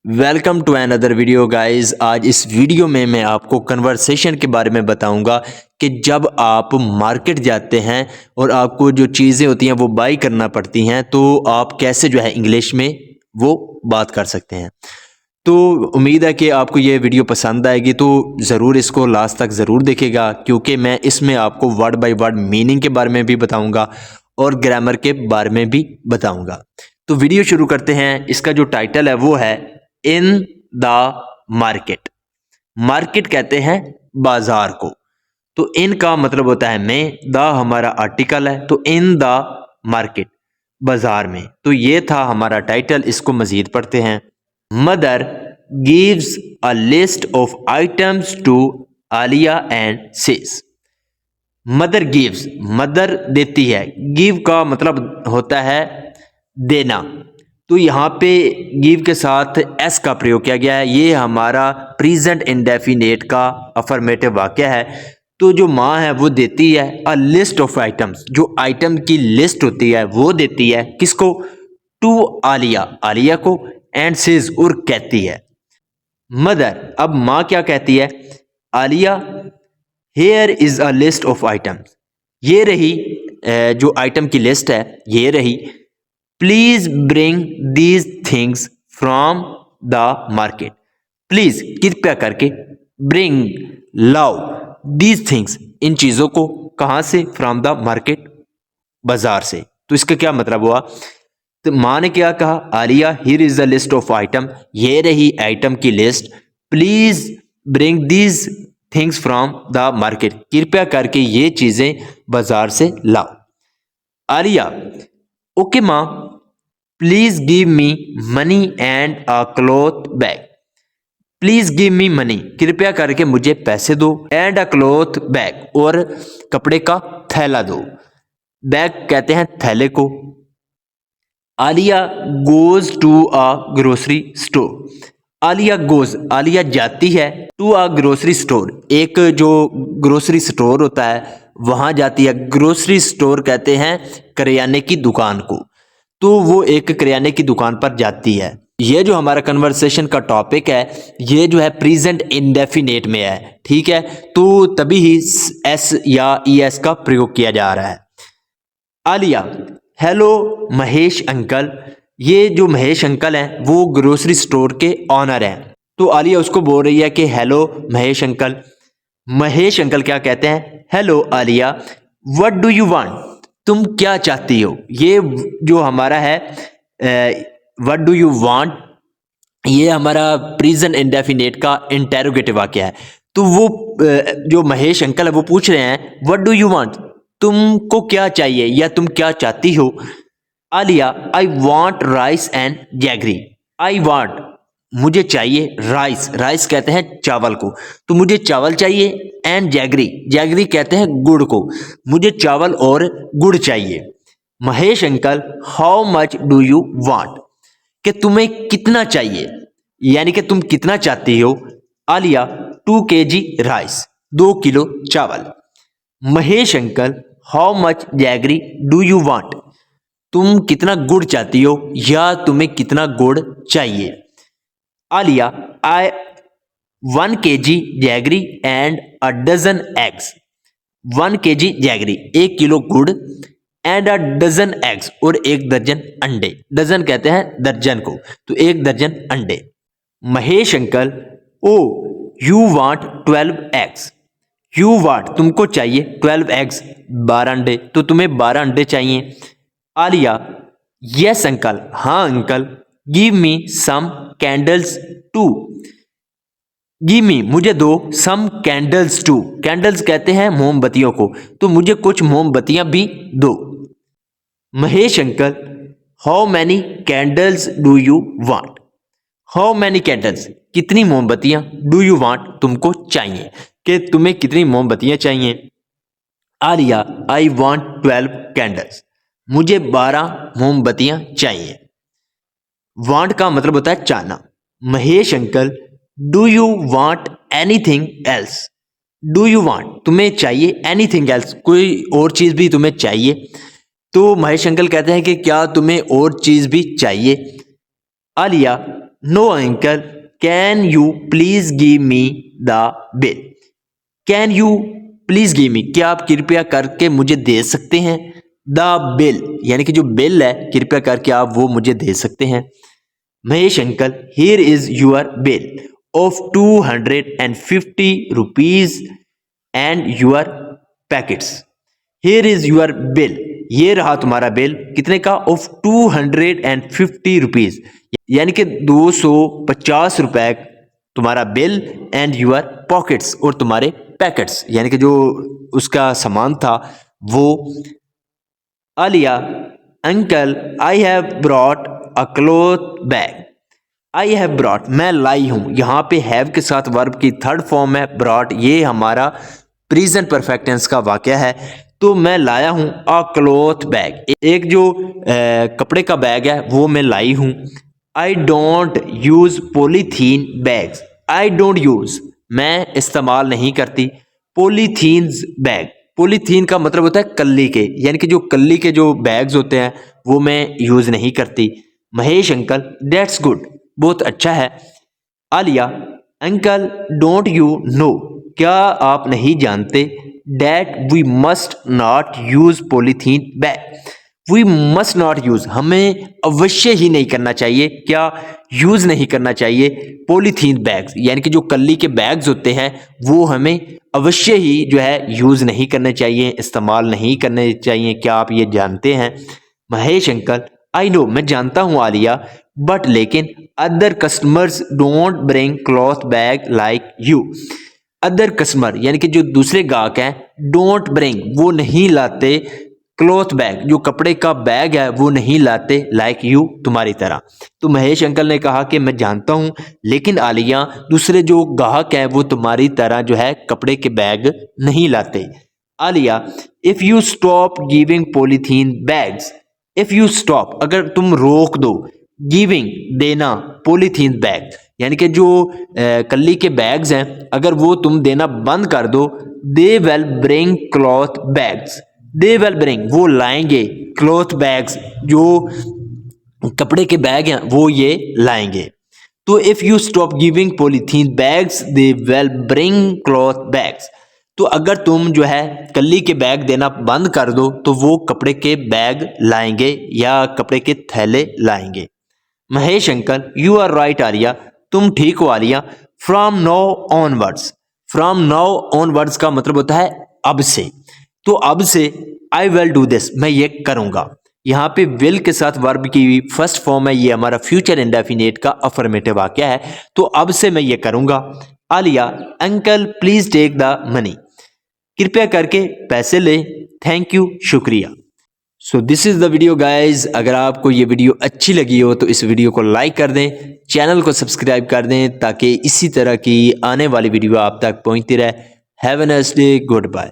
Welcome to another video guys. आज इस video में मैं आपको कन्वर्सेशन के बारे में बताऊंगा कि जब आप मार्केट जाते हैं और आपको जो चीज़ें होती हैं वो बाई करना पड़ती हैं तो आप कैसे जो है इंग्लिश में वो बात कर सकते हैं। तो उम्मीद है कि आपको ये वीडियो पसंद आएगी, तो ज़रूर इसको लास्ट तक ज़रूर देखेगा क्योंकि मैं इसमें आपको वर्ड बाय वर्ड मीनिंग के बारे में भी बताऊँगा और ग्रामर के बारे में भी बताऊँगा। तो वीडियो शुरू करते हैं। इसका जो टाइटल है वो है इन द मार्केट। मार्केट कहते हैं बाजार को। तो इन का मतलब होता है में, द हमारा आर्टिकल है, तो इन द मार्केट बाजार में। तो ये था हमारा टाइटल। इसको मजीद पढ़ते हैं। Mother gives a list of items to Aliya and says. Mother gives, mother देती है। गिव का मतलब होता है देना, तो यहाँ पे गिव के साथ एस का प्रयोग किया गया है। ये हमारा प्रेजेंट इंडेफिनेट का अफर्मेटिव वाक्य है। तो जो माँ है वो देती है अ लिस्ट ऑफ आइटम्स, जो आइटम की लिस्ट होती है वो देती है किसको? टू आलिया, आलिया को, एंड सेज और कहती है। मदर, अब माँ क्या कहती है? Alia here is a list of items, ये रही जो आइटम की लिस्ट है ये रही। Please bring these things from the market. Please कृपया करके, ब्रिंग लाओ, दीज थिंग्स इन चीजों को, कहां से? फ्रॉम द मार्केट, बाजार से। तो इसका क्या मतलब हुआ? तो माँ ने क्या कहा? Alia here is the list of item, ये रही आइटम की list. Please bring these things from the market, कृपया करके ये चीजें बाजार से लाओ। आलिया ओके माँ, please give me money and a cloth bag. Please give me money, कृपया करके मुझे पैसे दो, एंड अ क्लॉथ बैग, और कपड़े का थैला दो। बैग कहते हैं थैले को। Aliya goes to a grocery store. Aliya goes, Aliya जाती है, टू अ ग्रोसरी स्टोर, एक जो ग्रोसरी स्टोर होता है वहां जाती है। ग्रोसरी स्टोर कहते हैं करियाने की दुकान को। तो वो एक करियाने की दुकान पर जाती है। ये जो हमारा कन्वर्सेशन का टॉपिक है ये जो है प्रेजेंट इंडेफिनेट में है, ठीक है। तो तभी ही एस या ई एस का प्रयोग किया जा रहा है। आलिया हेलो महेश अंकल, ये जो महेश अंकल हैं वो ग्रोसरी स्टोर के ऑनर हैं। तो आलिया उसको बोल रही है कि hello Mahesh uncle. Mahesh uncle क्या कहते हैं? Hello Alia, what do you want, तुम क्या चाहती हो। ये जो हमारा है व्हाट डू यू वांट, ये हमारा प्रेजेंट इंडेफिनेट का इंटेरोगेटिव वाक्य है। तो वो जो महेश अंकल है वो पूछ रहे हैं व्हाट डू यू वांट, तुमको क्या चाहिए या तुम क्या चाहती हो। Alia I want rice and jaggery. I want, मुझे चाहिए, राइस, राइस कहते हैं चावल को, तो मुझे चावल चाहिए, एंड जैगरी, जैगरी कहते हैं गुड़ को, मुझे चावल और गुड़ चाहिए। Mahesh uncle how much do you want, कि तुम्हें कितना चाहिए, यानी कि तुम कितना चाहती हो। आलिया 2 kg राइस, 2 किलो चावल। Mahesh uncle how much jaggery do you want, तुम कितना गुड़ चाहती हो या तुम्हें कितना गुड़ चाहिए। Aliya I 1 kg jaggery and a dozen eggs. 1 kg jaggery, 1 kilo गुड़, एंड अ डजन एग्स, और 1 दर्जन अंडे। डजन कहते हैं दर्जन को, तो 1 दर्जन अंडे। Mahesh uncle oh you want 12 eggs. You want, तुमको चाहिए, 12 एग्स, 12 अंडे, तो तुम्हें 12 अंडे चाहिए। आलिया यस अंकल, हाँ uncle, give me some candles too. Give me, मुझे दो, सम कैंडल्स टू, कैंडल्स कहते हैं मोमबत्तियों को, तो मुझे कुछ मोमबत्तियां भी दो। Mahesh uncle how many candles do you want. How many candles, कितनी मोमबत्तियां, डू यू वांट, तुमको चाहिए, कि तुम्हें कितनी मोमबत्तियां चाहिए। आलिया आई वांट 12 कैंडल्स, मुझे 12 मोमबत्तियां चाहिए। वांट का मतलब होता है चाहना। Mahesh uncle do you want anything else. Do you want, तुम्हें चाहिए, एनीथिंग एल्स, कोई और चीज भी तुम्हें चाहिए। तो महेश अंकल कहते हैं कि क्या तुम्हें और चीज भी चाहिए। Aliya no uncle, can you please give me the bill. Can you please give me, क्या आप कृपया करके मुझे दे सकते हैं। द बिल यानी कि जो बिल है, कृपया करके आप वो मुझे दे सकते हैं। Mahesh uncle, here is your bill of 250 rupees and your packets. Here is your bill, ये रहा तुम्हारा बिल, कितने का, ऑफ 250 रुपीज, यानी कि 250 रुपए तुम्हारा बिल, एंड योर पॉकेट्स, और तुम्हारे पैकेट्स यानी कि जो उसका सामान था वो। Alia, uncle I have brought a cloth bag. I have brought, मैं लाई हूं, यहाँ पे हैव के साथ वर्ब की थर्ड फॉर्म है ब्रॉट, ये हमारा प्रेजेंट परफेक्ट टेंस का वाक्य है। तो मैं लाया हूं अ क्लॉथ बैग, एक जो कपड़े का बैग है वो मैं लाई हूं। I don't use polythene bags. I don't use, मैं इस्तेमाल नहीं करती, पॉलीथीन्स बैग। पॉलीथीन का मतलब होता है कल्ली के, यानी कि जो कल्ली के जो बैग्स होते हैं वो मैं यूज नहीं करती। महेश अंकल, दैट्स गुड, बहुत अच्छा है। Aliya, uncle don't you know, क्या आप नहीं जानते, that we must not use polythene bag. We must not use, हमें अवश्य ही नहीं करना चाहिए, क्या यूज नहीं करना चाहिए, पॉलीथीन बैग्स, यानी कि जो कल्ली के बैग्स होते हैं वो हमें अवश्य ही जो है यूज नहीं करने चाहिए, इस्तेमाल नहीं करने चाहिए, क्या आप ये जानते हैं। महेश अंकल, आई नो, मैं जानता हूं आलिया, बट लेकिन other customers don't bring cloth bag like you. Other customer यानी कि जो दूसरे गाहक हैं, डोंट ब्रिंग, वो नहीं लाते, क्लॉथ बैग जो कपड़े का बैग है वो नहीं लाते, लाइक यू, तुम्हारी तरह। तो महेश अंकल ने कहा कि मैं जानता हूं, लेकिन आलिया दूसरे जो ग्राहक है वो तुम्हारी तरह जो है कपड़े के बैग नहीं लाते। Alia, if you stop giving polythene bags, if you stop, अगर तुम रोक दो, गिविंग देना, पॉलीथीन बैग यानी कि जो कल्ली के बैग्स हैं अगर वो तुम देना बंद कर दो, they will bring cloth bags, they will bring, वो लाएंगे, क्लॉथ बैग्स जो कपड़े के बैग हैं वो ये लाएंगे। तो if you stop giving polythene bags they will bring cloth bags, तो अगर तुम जो है कल्ली के बैग देना बंद कर दो तो वो कपड़े के बैग लाएंगे या कपड़े के थैले लाएंगे। Mahesh uncle, you are right Aliya, तुम ठीक हो Aliya. From now onwards, from now onwards का मतलब होता है अब से, तो अब से आई विल डू दिस, मैं ये करूंगा। यहाँ पे विल के साथ वर्ब की फर्स्ट फॉर्म है, ये हमारा फ्यूचर इंडेफिनिट का अफर्मेटिव वाक्य है, तो अब से मैं ये करूंगा। Aliya, uncle please take the money, कृपया करके पैसे ले, थैंक यू, शुक्रिया। So this is the video guys, अगर आपको ये वीडियो अच्छी लगी हो तो इस वीडियो को लाइक कर दें, चैनल को सब्सक्राइब कर दें ताकि इसी तरह की आने वाली वीडियो आप तक पहुंचती रहे। Have a nice day, good bye.